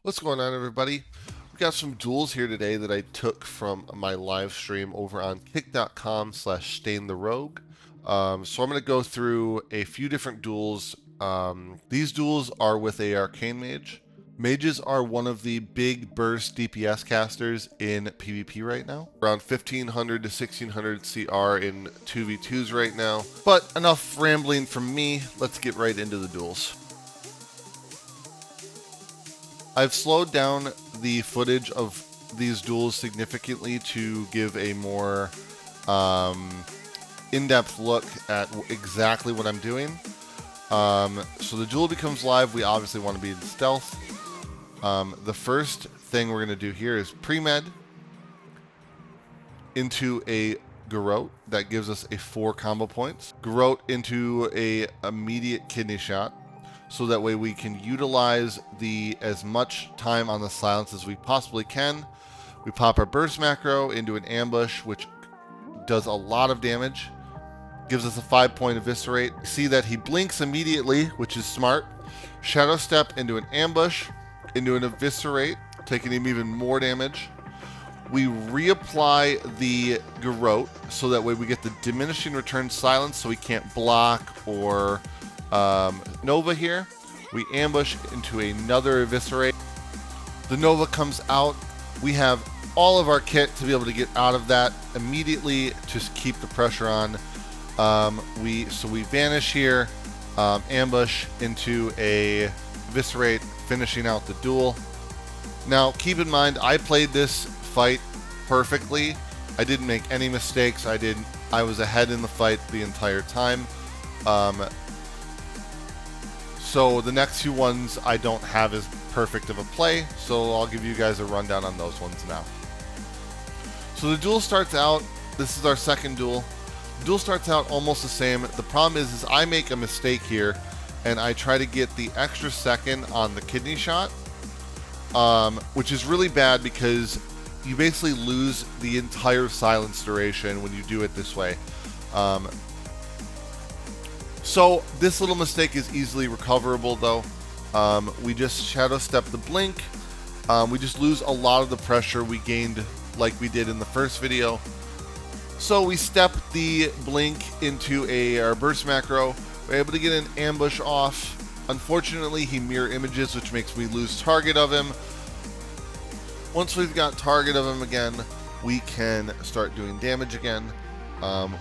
What's going on, everybody? We got some duels here today that I took from my live stream over on kick.com/staintherogue. So I'm going to go through a few different duels. These duels are with a Arcane Mage. Mages are one of the big burst DPS casters in PvP right now. Around 1500 to 1600 CR in 2v2s right now. But enough rambling from me, let's get right into the duels. I've slowed down the footage of these duels significantly to give a more in-depth look at exactly what I'm doing. So the duel becomes live. We obviously want to be in stealth. The first thing we're going to do here is pre-med into a Garrote. That gives us a 4 combo points. Garrote into a immediate kidney shot. So that way we can utilize as much time on the silence as we possibly can. We pop our burst macro into an ambush, which does a lot of damage. Gives us a 5-point eviscerate. See that he blinks immediately, which is smart. Shadow step into an ambush, into an eviscerate, taking him even more damage. We reapply the Garrote, so that way we get the diminishing return silence, so he can't block or Nova here. We ambush into another eviscerate. The Nova comes out. We have all of our kit to be able to get out of that immediately to keep the pressure on. We vanish here, ambush into a eviscerate, finishing out the duel. Now keep in mind, I played this fight perfectly. I didn't make any mistakes. I was ahead in the fight the entire time. So the next few ones I don't have as perfect of a play, so I'll give you guys a rundown on those ones now. So the duel starts out, this is our second duel. The duel starts out almost the same. The problem is I make a mistake here, and I try to get the extra second on the kidney shot, which is really bad because you basically lose the entire silence duration when you do it this way. So this little mistake is easily recoverable though. We just shadow step the blink. We just lose a lot of the pressure we gained like we did in the first video. So we step the blink into our burst macro. We're able to get an ambush off. Unfortunately, he mirror images, which makes me lose target of him. Once we've got target of him again, we can start doing damage again.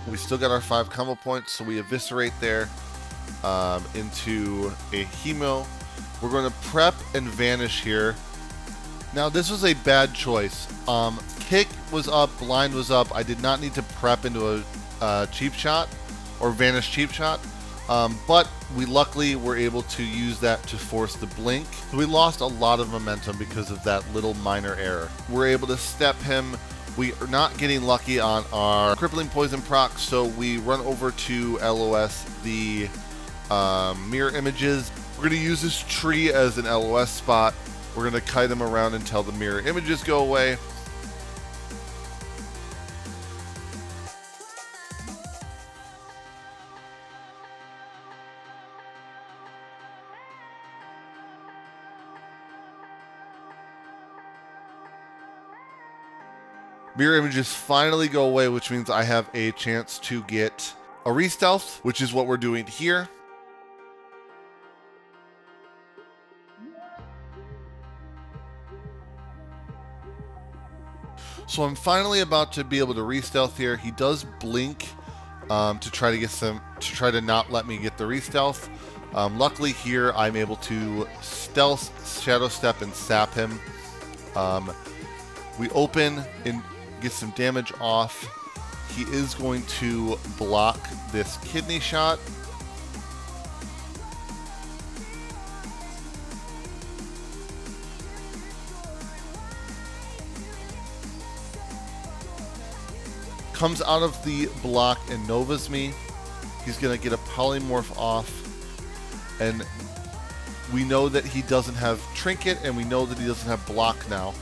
We still got our 5 combo points, so we eviscerate there into a hemo. We're going to prep and vanish here. Now this was a bad choice. Kick was up, blind was up. I did not need to prep into a cheap shot or vanish cheap shot, but we luckily were able to use that to force the blink. So we lost a lot of momentum because of that little minor error. We're able to step him. We are not getting lucky on our crippling poison proc, so we run over to LOS the mirror images. We're going to use this tree as an LOS spot. We're going to kite them around until the mirror images go away. Mirror images finally go away, which means I have a chance to get a re-stealth, which is what we're doing here. So I'm finally about to be able to re-stealth here. He does blink to try to not let me get the re-stealth. Luckily here I'm able to stealth, shadow step, and sap him. We open and get some damage off. He is going to block this kidney shot. Comes out of the block and Novas me. He's going to get a polymorph off. And we know that he doesn't have trinket, and we know that he doesn't have block now.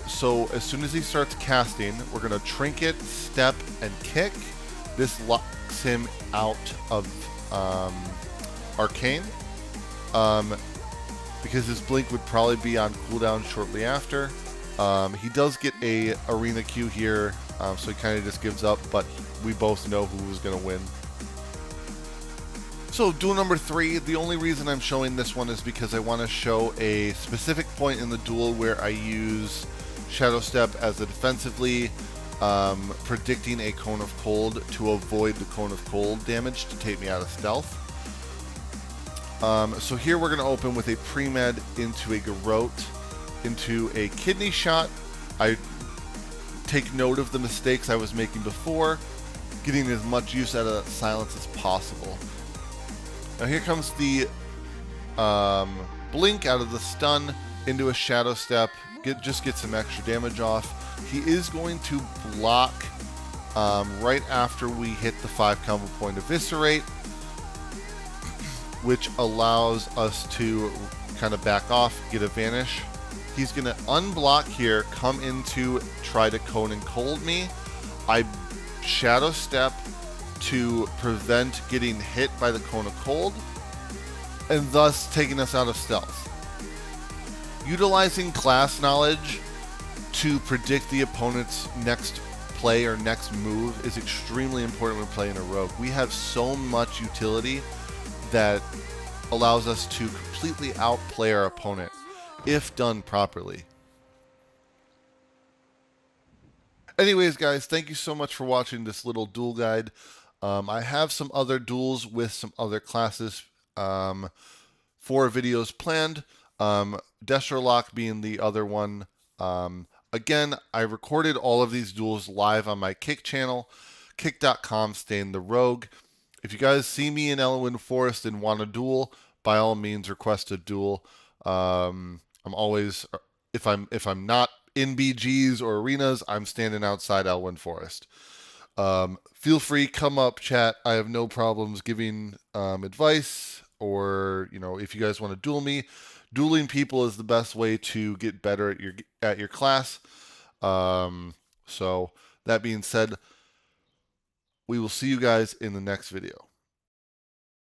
So as soon as he starts casting, we're going to trinket, step, and kick. This locks him out of Arcane. because his blink would probably be on cooldown shortly after. He does get a arena queue here, so he kind of just gives up, but we both know who was going to win. So duel number 3, the only reason I'm showing this one is because I want to show a specific point in the duel where I use Shadow Step as a defensively, predicting a Cone of Cold to avoid the Cone of Cold damage to take me out of stealth. So here we're going to open with a pre-med into a Garrote, into a Kidney Shot. I take note of the mistakes I was making before, getting as much use out of silence as possible. Now here comes the blink out of the stun into a Shadow Step. Just get some extra damage off. He is going to block right after we hit the 5 combo point Eviscerate, which allows us to kind of back off, get a Vanish. He's going to unblock here, come into try to Cone and Cold me. I Shadow Step to prevent getting hit by the Cone of Cold, and thus taking us out of stealth. Utilizing class knowledge to predict the opponent's next play or next move is extremely important when playing a rogue. We have so much utility that allows us to completely outplay our opponent if done properly. Anyways, guys, thank you so much for watching this little duel guide. I have some other duels with some other classes for videos planned. Destrolock being the other one. Again, I recorded all of these duels live on my Kick channel, kick.com/StainTheRogue. If you guys see me in Elwynn Forest and want a duel, by all means request a duel. I'm always, if I'm not in BGs or arenas, I'm standing outside Elwynn Forest. Feel free, come up, chat. I have no problems giving advice, or if you guys want to duel me. Dueling people is the best way to get better at your class. So that being said, we will see you guys in the next video.